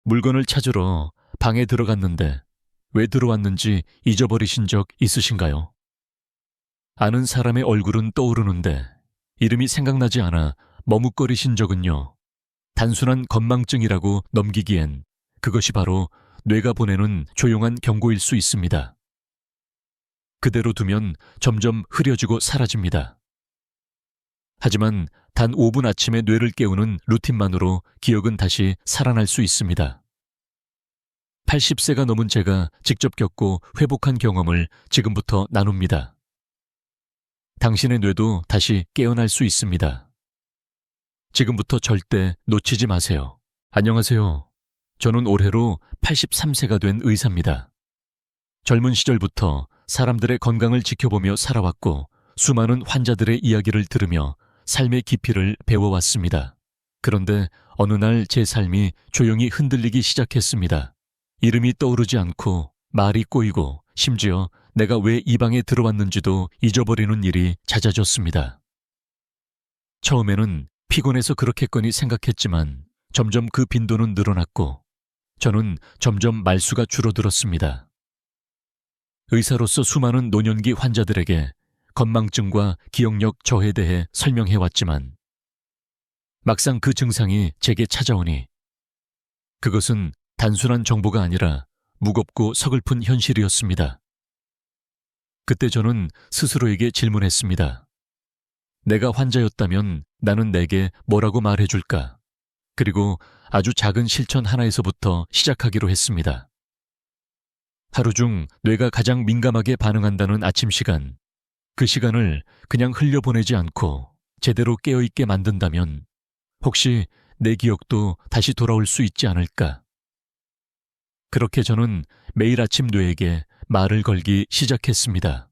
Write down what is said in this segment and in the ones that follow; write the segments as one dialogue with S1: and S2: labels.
S1: 물건을 찾으러 방에 들어갔는데 왜 들어왔는지 잊어버리신 적 있으신가요? 아는 사람의 얼굴은 떠오르는데 이름이 생각나지 않아 머뭇거리신 적은요? 단순한 건망증이라고 넘기기엔 그것이 바로 뇌가 보내는 조용한 경고일 수 있습니다. 그대로 두면 점점 흐려지고 사라집니다. 하지만 단 5분 아침에 뇌를 깨우는 루틴만으로 기억은 다시 살아날 수 있습니다. 80세가 넘은 제가 직접 겪고 회복한 경험을 지금부터 나눕니다. 당신의 뇌도 다시 깨어날 수 있습니다. 지금부터 절대 놓치지 마세요. 안녕하세요. 저는 올해로 83세가 된 의사입니다. 젊은 시절부터 사람들의 건강을 지켜보며 살아왔고 수많은 환자들의 이야기를 들으며 삶의 깊이를 배워왔습니다. 그런데 어느 날 제 삶이 조용히 흔들리기 시작했습니다. 이름이 떠오르지 않고 말이 꼬이고 심지어 내가 왜 이 방에 들어왔는지도 잊어버리는 일이 잦아졌습니다. 처음에는 피곤해서 그렇겠거니 생각했지만 점점 그 빈도는 늘어났고 저는 점점 말수가 줄어들었습니다. 의사로서 수많은 노년기 환자들에게 건망증과 기억력 저해에 대해 설명해왔지만 막상 그 증상이 제게 찾아오니 그것은 단순한 정보가 아니라 무겁고 서글픈 현실이었습니다. 그때 저는 스스로에게 질문했습니다. 내가 환자였다면 나는 내게 뭐라고 말해줄까? 그리고 아주 작은 실천 하나에서부터 시작하기로 했습니다. 하루 중 뇌가 가장 민감하게 반응한다는 아침 시간, 그 시간을 그냥 흘려보내지 않고 제대로 깨어있게 만든다면 혹시 내 기억도 다시 돌아올 수 있지 않을까? 그렇게 저는 매일 아침 뇌에게 말을 걸기 시작했습니다.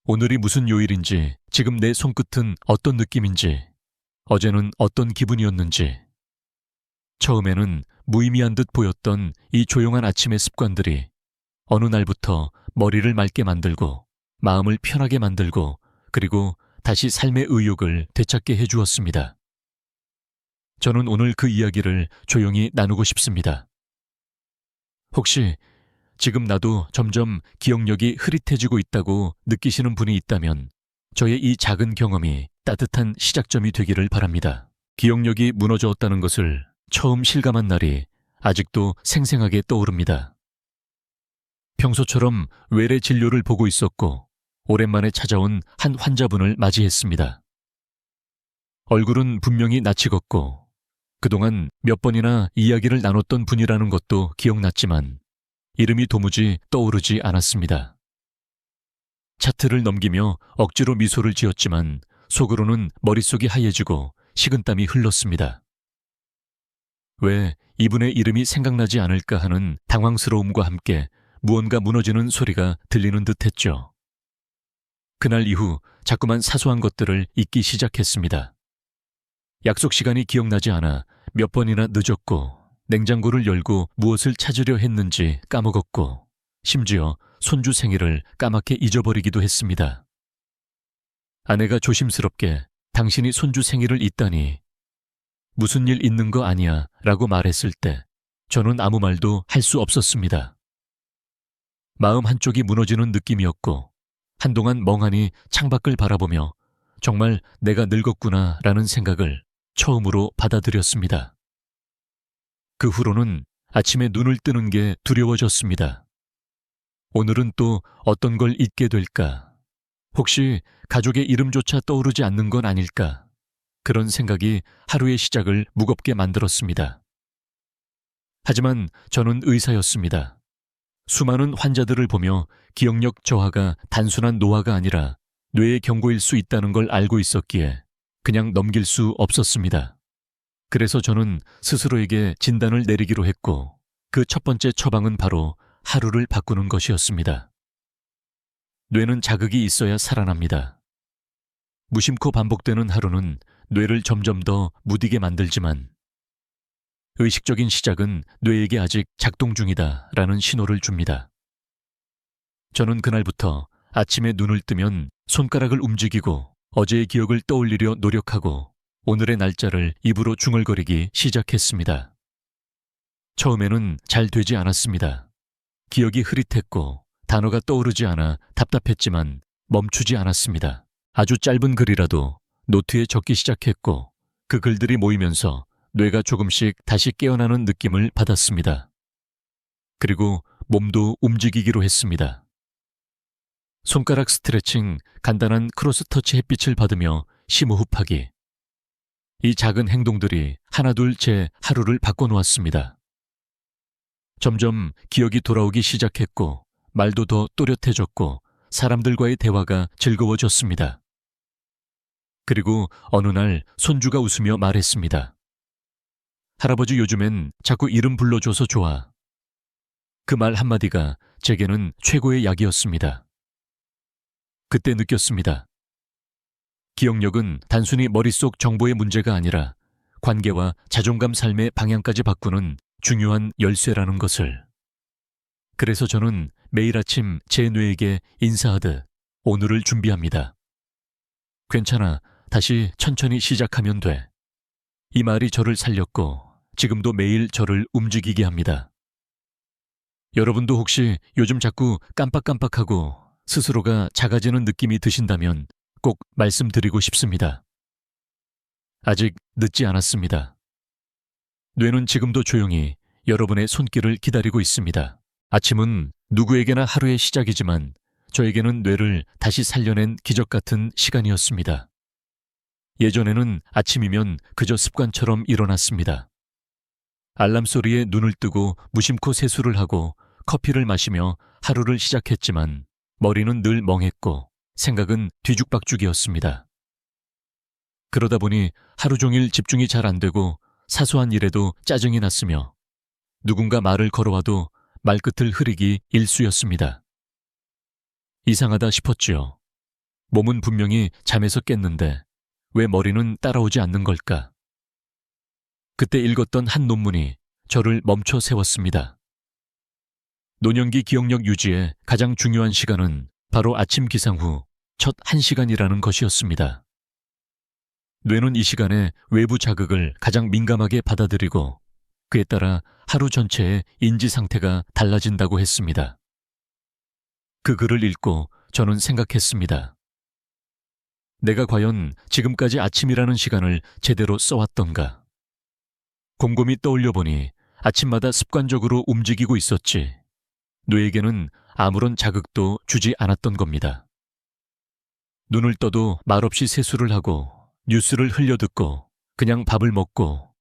S1: 오늘이 무슨 요일인지, 지금 내 손끝은 어떤 느낌인지, 어제는 어떤 기분이었는지. 처음에는 무의미한 듯 보였던 이 조용한 아침의 습관들이 어느 날부터 머리를 맑게 만들고 마음을 편하게 만들고 그리고 다시 삶의 의욕을 되찾게 해주었습니다. 저는 오늘 그 이야기를 조용히 나누고 싶습니다. 혹시 지금 나도 점점 기억력이 흐릿해지고 있다고 느끼시는 분이 있다면 저의 이 작은 경험이 따뜻한 시작점이 되기를 바랍니다. 기억력이 무너졌다는 것을 처음 실감한 날이 아직도 생생하게 떠오릅니다. 평소처럼 외래 진료를 보고 있었고 오랜만에 찾아온 한 환자분을 맞이했습니다. 얼굴은 분명히 낯이 걷고 그동안 몇 번이나 이야기를 나눴던 분이라는 것도 기억났지만 이름이 도무지 떠오르지 않았습니다. 차트를 넘기며 억지로 미소를 지었지만 속으로는 머릿속이 하얘지고 식은땀이 흘렀습니다. 왜 이분의 이름이 생각나지 않을까 하는 당황스러움과 함께 무언가 무너지는 소리가 들리는 듯했죠. 그날 이후 자꾸만 사소한 것들을 잊기 시작했습니다. 약속 시간이 기억나지 않아 몇 번이나 늦었고 냉장고를 열고 무엇을 찾으려 했는지 까먹었고 심지어 손주 생일을 까맣게 잊어버리기도 했습니다. 아내가 조심스럽게 당신이 손주 생일을 잊다니 무슨 일 있는 거 아니야 라고 말했을 때 저는 아무 말도 할 수 없었습니다. 마음 한쪽이 무너지는 느낌이었고 한동안 멍하니 창밖을 바라보며 정말 내가 늙었구나 라는 생각을 처음으로 받아들였습니다. 그 후로는 아침에 눈을 뜨는 게 두려워졌습니다. 오늘은 또 어떤 걸 잊게 될까? 혹시 가족의 이름조차 떠오르지 않는 건 아닐까? 그런 생각이 하루의 시작을 무겁게 만들었습니다. 하지만 저는 의사였습니다. 수많은 환자들을 보며 기억력 저하가 단순한 노화가 아니라 뇌의 경고일 수 있다는 걸 알고 있었기에 그냥 넘길 수 없었습니다. 그래서 저는 스스로에게 진단을 내리기로 했고 그 첫 번째 처방은 바로 하루를 바꾸는 것이었습니다. 뇌는 자극이 있어야 살아납니다. 무심코 반복되는 하루는 뇌를 점점 더 무디게 만들지만 의식적인 시작은 뇌에게 아직 작동 중이다 라는 신호를 줍니다. 저는 그날부터 아침에 눈을 뜨면 손가락을 움직이고 어제의 기억을 떠올리려 노력하고 오늘의 날짜를 입으로 중얼거리기 시작했습니다. 처음에는 잘 되지 않았습니다. 기억이 흐릿했고 단어가 떠오르지 않아 답답했지만 멈추지 않았습니다. 아주 짧은 글이라도 노트에 적기 시작했고 그 글들이 모이면서 뇌가 조금씩 다시 깨어나는 느낌을 받았습니다. 그리고 몸도 움직이기로 했습니다. 손가락 스트레칭, 간단한 크로스터치 햇빛을 받으며 심호흡하기. 이 작은 행동들이 하나둘 제 하루를 바꿔놓았습니다. 점점 기억이 돌아오기 시작했고 말도 더 또렷해졌고 사람들과의 대화가 즐거워졌습니다. 그리고 어느 날 손주가 웃으며 말했습니다. 할아버지 요즘엔 자꾸 이름 불러줘서 좋아. 그 말 한마디가 제게는 최고의 약이었습니다. 그때 느꼈습니다. 기억력은 단순히 머릿속 정보의 문제가 아니라 관계와 자존감 삶의 방향까지 바꾸는 중요한 열쇠라는 것을. 그래서 저는 매일 아침 제 뇌에게 인사하듯 오늘을 준비합니다. 괜찮아, 다시 천천히 시작하면 돼. 이 말이 저를 살렸고 지금도 매일 저를 움직이게 합니다. 여러분도 혹시 요즘 자꾸 깜빡깜빡하고 스스로가 작아지는 느낌이 드신다면 꼭 말씀드리고 싶습니다. 아직 늦지 않았습니다. 뇌는 지금도 조용히 여러분의 손길을 기다리고 있습니다. 아침은 누구에게나 하루의 시작이지만 저에게는 뇌를 다시 살려낸 기적 같은 시간이었습니다. 예전에는 아침이면 그저 습관처럼 일어났습니다. 알람 소리에 눈을 뜨고 무심코 세수를 하고 커피를 마시며 하루를 시작했지만 머리는 늘 멍했고 생각은 뒤죽박죽이었습니다. 그러다 보니 하루 종일 집중이 잘 안 되고 사소한 일에도 짜증이 났으며 누군가 말을 걸어와도 말끝을 흐리기 일쑤였습니다. 이상하다 싶었지요. 몸은 분명히 잠에서 깼는데 왜 머리는 따라오지 않는 걸까? 그때 읽었던 한 논문이 저를 멈춰 세웠습니다. 노년기 기억력 유지의 가장 중요한 시간은 바로 아침 기상 후 첫 1시간이라는 것이었습니다. 뇌는 이 시간에 외부 자극을 가장 민감하게 받아들이고 그에 따라 하루 전체의 인지 상태가 달라진다고 했습니다. 그 글을 읽고 저는 생각했습니다. 내가 과연 지금까지 아침이라는 시간을 제대로 써왔던가? 곰곰이 떠올려 보니 아침마다 습관적으로 움직이고 있었지 뇌에게는 아무런 자극도 주지 않았던 겁니다. 눈을 떠도 말없이 세수를 하고 뉴스를 흘려듣고 그냥 밥을 먹고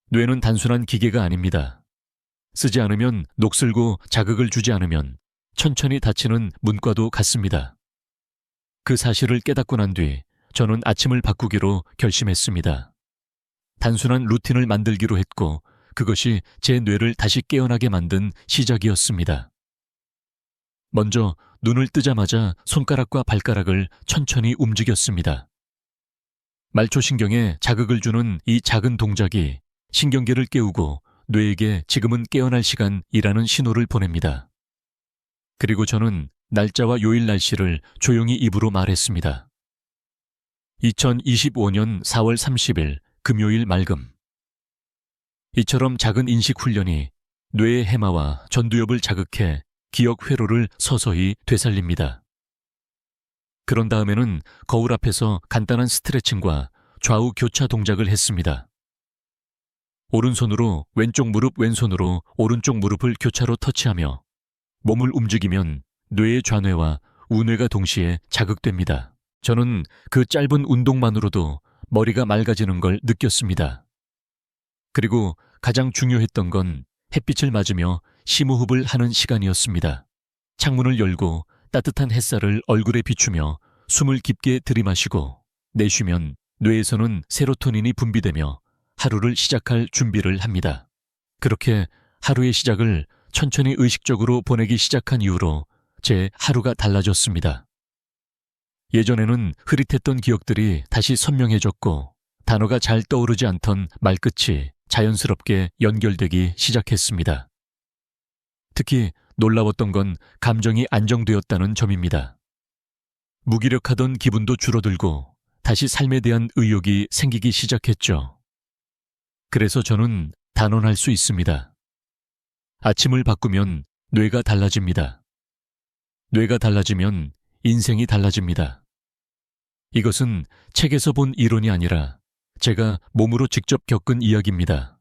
S1: 뇌는 단순한 기계가 아닙니다. 쓰지 않으면 녹슬고 자극을 주지 않으면 천천히 닫히는 문과도 같습니다. 그 사실을 깨닫고 난 뒤 저는 아침을 바꾸기로 결심했습니다. 단순한 루틴을 만들기로 했고 그것이 제 뇌를 다시 깨어나게 만든 시작이었습니다. 먼저 눈을 뜨자마자 손가락과 발가락을 천천히 움직였습니다. 말초신경에 자극을 주는 이 작은 동작이 신경계를 깨우고 뇌에게 지금은 깨어날 시간이라는 신호를 보냅니다. 그리고 저는 날짜와 요일 날씨를 조용히 입으로 말했습니다. 2025년 4월 30일 금요일 맑음. 이처럼 작은 인식 훈련이 뇌의 해마와 전두엽을 자극해 기억 회로를 서서히 되살립니다. 그런 다음에는 거울 앞에서 간단한 스트레칭과 좌우 교차 동작을 했습니다. 오른손으로 왼쪽 무릎, 왼손으로 오른쪽 무릎을 교차로 터치하며 몸을 움직이면 뇌의 좌뇌와 우뇌가 동시에 자극됩니다. 저는 그 짧은 운동만으로도 머리가 맑아지는 걸 느꼈습니다. 그리고 가장 중요했던 건 햇빛을 맞으며 심호흡을 하는 시간이었습니다. 창문을 열고 따뜻한 햇살을 얼굴에 비추며 숨을 깊게 들이마시고 내쉬면 뇌에서는 세로토닌이 분비되며 하루를 시작할 준비를 합니다. 그렇게 하루의 시작을 천천히 의식적으로 보내기 시작한 이후로 제 하루가 달라졌습니다. 예전에는 흐릿했던 기억들이 다시 선명해졌고 단어가 잘 떠오르지 않던 말끝이 자연스럽게 연결되기 시작했습니다. 특히 놀라웠던 건 감정이 안정되었다는 점입니다. 무기력하던 기분도 줄어들고 다시 삶에 대한 의욕이 생기기 시작했죠. 그래서 저는 단언할 수 있습니다. 아침을 바꾸면 뇌가 달라집니다. 뇌가 달라지면 인생이 달라집니다. 이것은 책에서 본 이론이 아니라 제가 몸으로 직접 겪은 이야기입니다.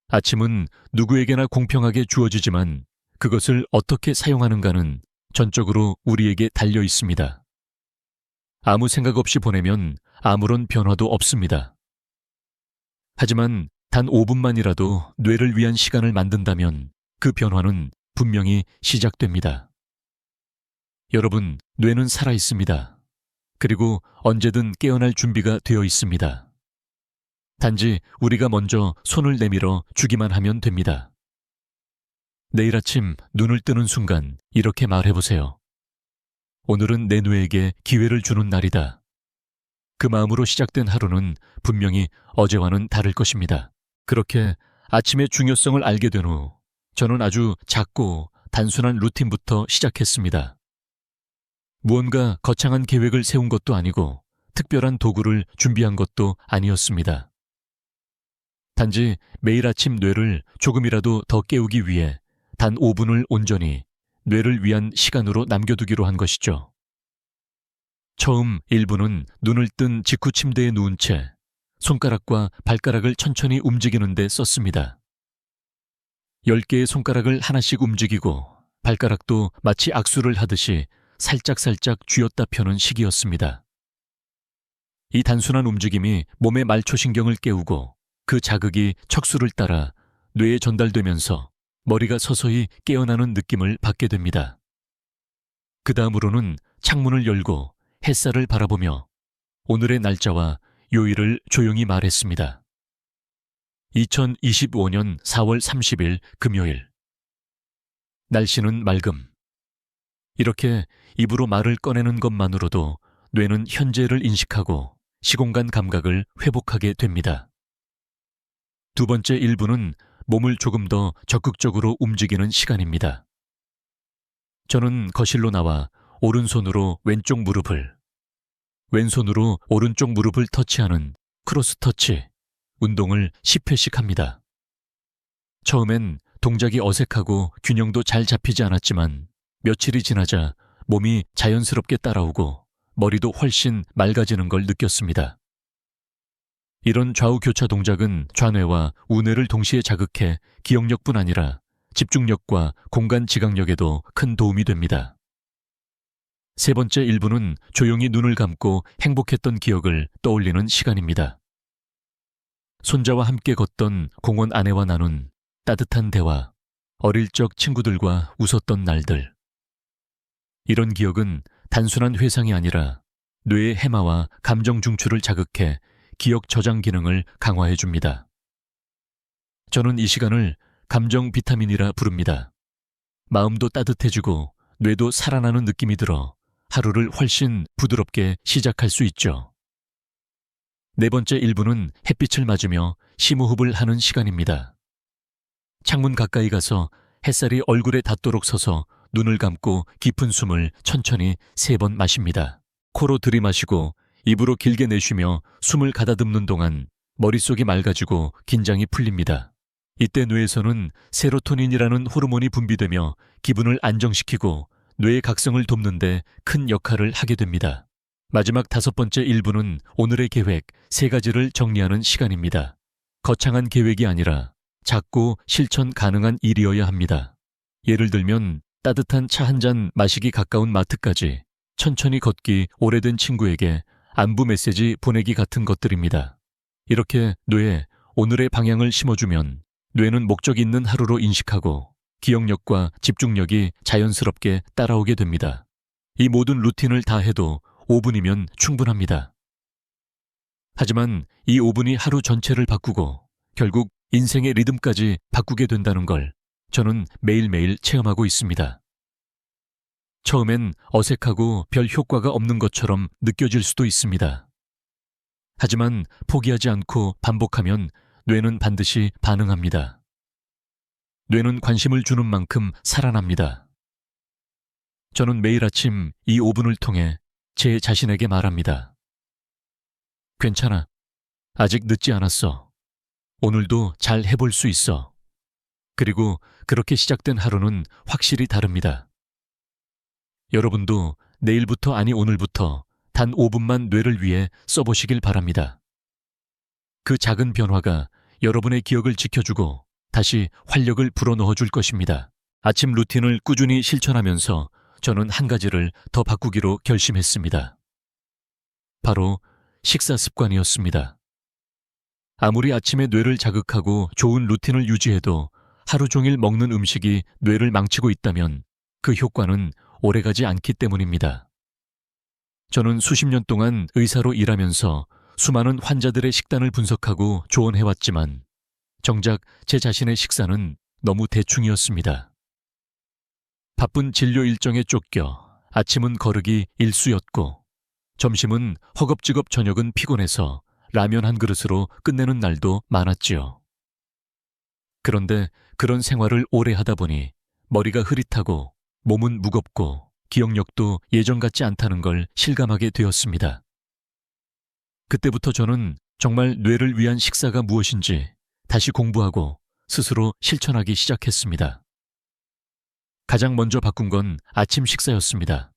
S1: 아침은 누구에게나 공평하게 주어지지만 그것을 어떻게 사용하는가는 전적으로 우리에게 달려 있습니다. 아무 생각 없이 보내면 아무런 변화도 없습니다. 하지만 단 5분만이라도 뇌를 위한 시간을 만든다면 그 변화는 분명히 시작됩니다. 여러분, 뇌는 살아 있습니다. 그리고 언제든 깨어날 준비가 되어 있습니다. 단지 우리가 먼저 손을 내밀어 주기만 하면 됩니다. 내일 아침 눈을 뜨는 순간 이렇게 말해보세요. 오늘은 내 뇌에게 기회를 주는 날이다. 그 마음으로 시작된 하루는 분명히 어제와는 다를 것입니다. 그렇게 아침의 중요성을 알게 된 후 저는 아주 작고 단순한 루틴부터 시작했습니다. 무언가 거창한 계획을 세운 것도 아니고 특별한 도구를 준비한 것도 아니었습니다. 단지 매일 아침 뇌를 조금이라도 더 깨우기 위해 단 5분을 온전히 뇌를 위한 시간으로 남겨두기로 한 것이죠. 처음 1분은 눈을 뜬 직후 침대에 누운 채 손가락과 발가락을 천천히 움직이는 데 썼습니다. 10개의 손가락을 하나씩 움직이고 발가락도 마치 악수를 하듯이 살짝살짝 쥐었다 펴는 식이었습니다. 이 단순한 움직임이 몸의 말초신경을 깨우고 그 자극이 척수를 따라 뇌에 전달되면서 머리가 서서히 깨어나는 느낌을 받게 됩니다. 그 다음으로는 창문을 열고 햇살을 바라보며 오늘의 날짜와 요일을 조용히 말했습니다. 2025년 4월 30일 금요일. 날씨는 맑음. 이렇게 입으로 말을 꺼내는 것만으로도 뇌는 현재를 인식하고 시공간 감각을 회복하게 됩니다. 두 번째 1분은 몸을 조금 더 적극적으로 움직이는 시간입니다. 저는 거실로 나와 오른손으로 왼쪽 무릎을, 왼손으로 오른쪽 무릎을 터치하는 크로스 터치 운동을 10회씩 합니다. 처음엔 동작이 어색하고 균형도 잘 잡히지 않았지만 며칠이 지나자 몸이 자연스럽게 따라오고 머리도 훨씬 맑아지는 걸 느꼈습니다. 이런 좌우교차 동작은 좌뇌와 우뇌를 동시에 자극해 기억력뿐 아니라 집중력과 공간 지각력에도 큰 도움이 됩니다. 세 번째 1분은 조용히 눈을 감고 행복했던 기억을 떠올리는 시간입니다. 손자와 함께 걷던 공원 아내와 나눈 따뜻한 대화, 어릴 적 친구들과 웃었던 날들. 이런 기억은 단순한 회상이 아니라 뇌의 해마와 감정 중추를 자극해 기억 저장 기능을 강화해 줍니다. 저는 이 시간을 감정 비타민이라 부릅니다. 마음도 따뜻해지고 뇌도 살아나는 느낌이 들어 하루를 훨씬 부드럽게 시작할 수 있죠. 네 번째 1분은 햇빛을 맞으며 심호흡을 하는 시간입니다. 창문 가까이 가서 햇살이 얼굴에 닿도록 서서 눈을 감고 깊은 숨을 천천히 3번 마십니다. 코로 들이마시고 입으로 길게 내쉬며 숨을 가다듬는 동안 머릿속이 맑아지고 긴장이 풀립니다. 이때 뇌에서는 세로토닌이라는 호르몬이 분비되며 기분을 안정시키고 뇌의 각성을 돕는 데 큰 역할을 하게 됩니다. 마지막 5번째 1분은 오늘의 계획 3가지를 정리하는 시간입니다. 거창한 계획이 아니라 작고 실천 가능한 일이어야 합니다. 예를 들면 따뜻한 차 한 잔 마시기 가까운 마트까지, 천천히 걷기, 오래된 친구에게 안부 메시지 보내기 같은 것들입니다. 이렇게 뇌에 오늘의 방향을 심어주면 뇌는 목적 있는 하루로 인식하고 기억력과 집중력이 자연스럽게 따라오게 됩니다. 이 모든 루틴을 다 해도 5분이면 충분합니다. 하지만 이 5분이 하루 전체를 바꾸고 결국 인생의 리듬까지 바꾸게 된다는 걸 저는 매일매일 체험하고 있습니다. 처음엔 어색하고 별 효과가 없는 것처럼 느껴질 수도 있습니다. 하지만 포기하지 않고 반복하면 뇌는 반드시 반응합니다. 뇌는 관심을 주는 만큼 살아납니다. 저는 매일 아침 이 5분을 통해 제 자신에게 말합니다. 괜찮아. 아직 늦지 않았어. 오늘도 잘 해볼 수 있어. 그리고 그렇게 시작된 하루는 확실히 다릅니다. 여러분도 내일부터 아니 오늘부터 단 5분만 뇌를 위해 써보시길 바랍니다. 그 작은 변화가 여러분의 기억을 지켜주고 다시 활력을 불어넣어 줄 것입니다. 아침 루틴을 꾸준히 실천하면서 저는 한 가지를 더 바꾸기로 결심했습니다. 바로 식사 습관이었습니다. 아무리 아침에 뇌를 자극하고 좋은 루틴을 유지해도 하루 종일 먹는 음식이 뇌를 망치고 있다면 그 효과는 오래가지 않기 때문입니다. 저는 수십 년 동안 의사로 일하면서 수많은 환자들의 식단을 분석하고 조언해왔지만 정작 제 자신의 식사는 너무 대충이었습니다. 바쁜 진료 일정에 쫓겨 아침은 거르기 일쑤였고 점심은 허겁지겁 저녁은 피곤해서 라면 한 그릇으로 끝내는 날도 많았지요. 그런데 그런 생활을 오래 하다 보니 머리가 흐릿하고 몸은 무겁고 기억력도 예전 같지 않다는 걸 실감하게 되었습니다. 그때부터 저는 정말 뇌를 위한 식사가 무엇인지 다시 공부하고 스스로 실천하기 시작했습니다. 가장 먼저 바꾼 건 아침 식사였습니다.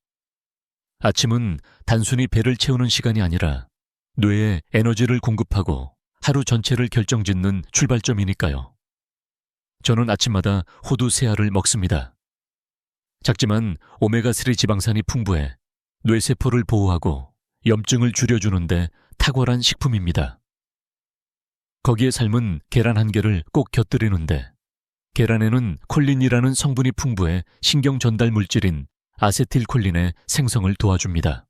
S1: 아침은 단순히 배를 채우는 시간이 아니라 뇌에 에너지를 공급하고 하루 전체를 결정짓는 출발점이니까요. 저는 아침마다 호두 3알을 먹습니다. 작지만 오메가3 지방산이 풍부해 뇌세포를 보호하고 염증을 줄여주는데 탁월한 식품입니다. 거기에 삶은 계란 1개를 꼭 곁들이는데 계란에는 콜린이라는 성분이 풍부해 신경 전달 물질인 아세틸콜린의 생성을 도와줍니다.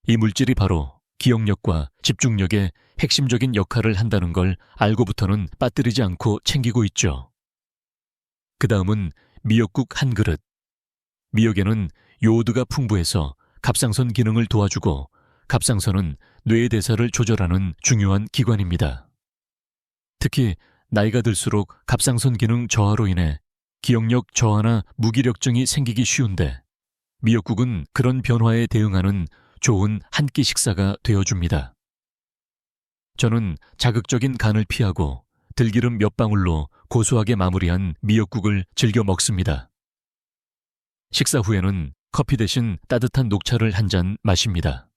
S1: 이 물질이 바로 기억력과 집중력에 핵심적인 역할을 한다는 걸 알고부터는 빠뜨리지 않고 챙기고 있죠. 그 다음은 미역국 1그릇. 미역에는 요오드가 풍부해서 갑상선 기능을 도와주고 갑상선은 뇌의 대사를 조절하는 중요한 기관입니다. 특히 나이가 들수록 갑상선 기능 저하로 인해 기억력 저하나 무기력증이 생기기 쉬운데 미역국은 그런 변화에 대응하는 좋은 한 끼 식사가 되어줍니다. 저는 자극적인 간을 피하고 들기름 몇 방울로 고소하게 마무리한 미역국을 즐겨 먹습니다. 식사 후에는 커피 대신 따뜻한 녹차를 한 잔 마십니다.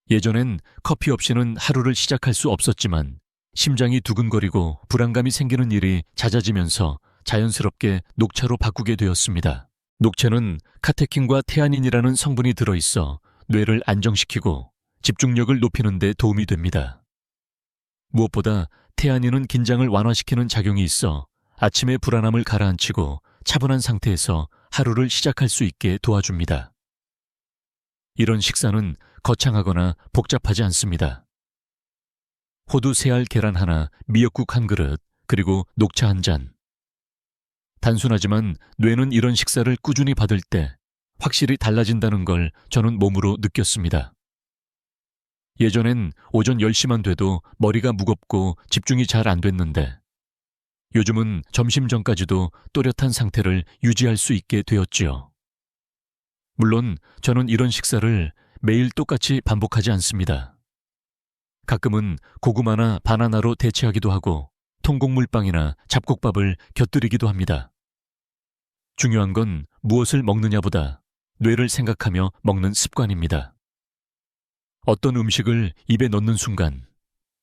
S1: 예전엔 커피 없이는 하루를 시작할 수 없었지만 심장이 두근거리고 불안감이 생기는 일이 잦아지면서 자연스럽게 녹차로 바꾸게 되었습니다. 녹차는 카테킨과 테아닌이라는 성분이 들어있어 뇌를 안정시키고 집중력을 높이는 데 도움이 됩니다. 무엇보다 테아닌은 긴장을 완화시키는 작용이 있어 아침의 불안함을 가라앉히고 차분한 상태에서 하루를 시작할 수 있게 도와줍니다. 이런 식사는 거창하거나 복잡하지 않습니다. 호두 3알 계란 하나, 미역국 1그릇, 그리고 녹차 1잔. 단순하지만 뇌는 이런 식사를 꾸준히 받을 때 확실히 달라진다는 걸 저는 몸으로 느꼈습니다. 예전엔 오전 10시만 돼도 머리가 무겁고 집중이 잘 안 됐는데 요즘은 점심 전까지도 또렷한 상태를 유지할 수 있게 되었지요. 물론 저는 이런 식사를 매일 똑같이 반복하지 않습니다. 가끔은 고구마나 바나나로 대체하기도 하고 통곡물빵이나 잡곡밥을 곁들이기도 합니다. 중요한 건 무엇을 먹느냐보다 뇌를 생각하며 먹는 습관입니다. 어떤 음식을 입에 넣는 순간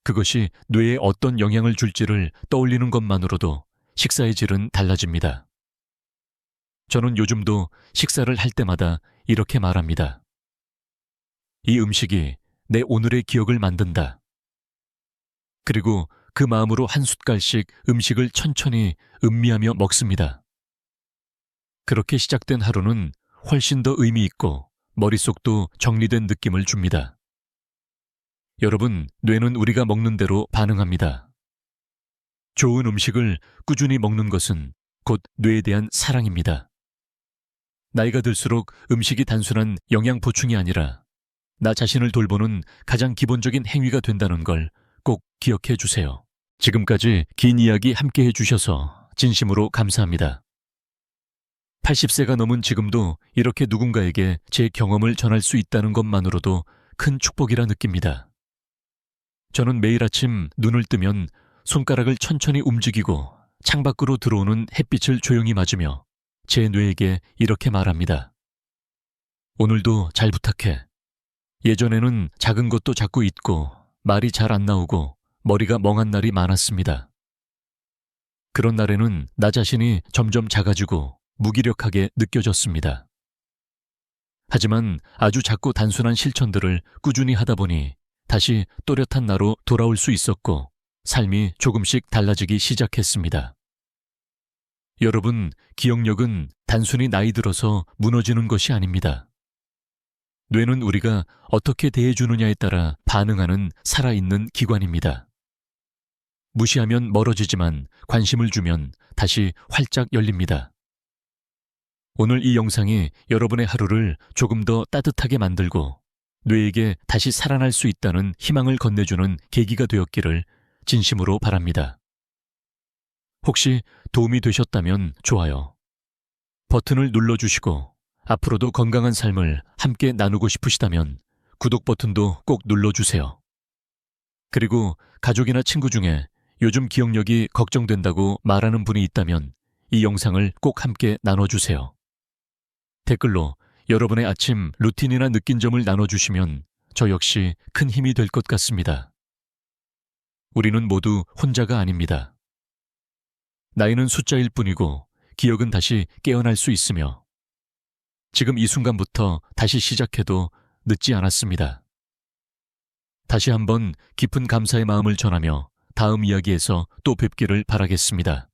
S1: 그것이 뇌에 어떤 영향을 줄지를 떠올리는 것만으로도 식사의 질은 달라집니다. 저는 요즘도 식사를 할 때마다 이렇게 말합니다. 이 음식이 내 오늘의 기억을 만든다. 그리고 그 마음으로 한 숟갈씩 음식을 천천히 음미하며 먹습니다. 그렇게 시작된 하루는 훨씬 더 의미 있고 머릿속도 정리된 느낌을 줍니다. 여러분, 뇌는 우리가 먹는 대로 반응합니다. 좋은 음식을 꾸준히 먹는 것은 곧 뇌에 대한 사랑입니다. 나이가 들수록 음식이 단순한 영양 보충이 아니라 나 자신을 돌보는 가장 기본적인 행위가 된다는 걸 꼭 기억해 주세요. 지금까지 긴 이야기 함께 해주셔서 진심으로 감사합니다. 80세가 넘은 지금도 이렇게 누군가에게 제 경험을 전할 수 있다는 것만으로도 큰 축복이라 느낍니다. 저는 매일 아침 눈을 뜨면 손가락을 천천히 움직이고 창밖으로 들어오는 햇빛을 조용히 맞으며 제 뇌에게 이렇게 말합니다. 오늘도 잘 부탁해. 예전에는 작은 것도 자꾸 잊고 말이 잘 안 나오고 머리가 멍한 날이 많았습니다. 그런 날에는 나 자신이 점점 작아지고 무기력하게 느껴졌습니다. 하지만 아주 작고 단순한 실천들을 꾸준히 하다 보니 다시 또렷한 나로 돌아올 수 있었고 삶이 조금씩 달라지기 시작했습니다. 여러분, 기억력은 단순히 나이 들어서 무너지는 것이 아닙니다. 뇌는 우리가 어떻게 대해주느냐에 따라 반응하는 살아있는 기관입니다. 무시하면 멀어지지만 관심을 주면 다시 활짝 열립니다. 오늘 이 영상이 여러분의 하루를 조금 더 따뜻하게 만들고 뇌에게 다시 살아날 수 있다는 희망을 건네주는 계기가 되었기를 진심으로 바랍니다. 혹시 도움이 되셨다면 좋아요. 버튼을 눌러주시고 앞으로도 건강한 삶을 함께 나누고 싶으시다면 구독 버튼도 꼭 눌러주세요. 그리고 가족이나 친구 중에 요즘 기억력이 걱정된다고 말하는 분이 있다면 이 영상을 꼭 함께 나눠주세요. 댓글로 여러분의 아침 루틴이나 느낀 점을 나눠주시면 저 역시 큰 힘이 될 것 같습니다. 우리는 모두 혼자가 아닙니다. 나이는 숫자일 뿐이고 기억은 다시 깨어날 수 있으며 지금 이 순간부터 다시 시작해도 늦지 않았습니다. 다시 한번 깊은 감사의 마음을 전하며 다음 이야기에서 또 뵙기를 바라겠습니다.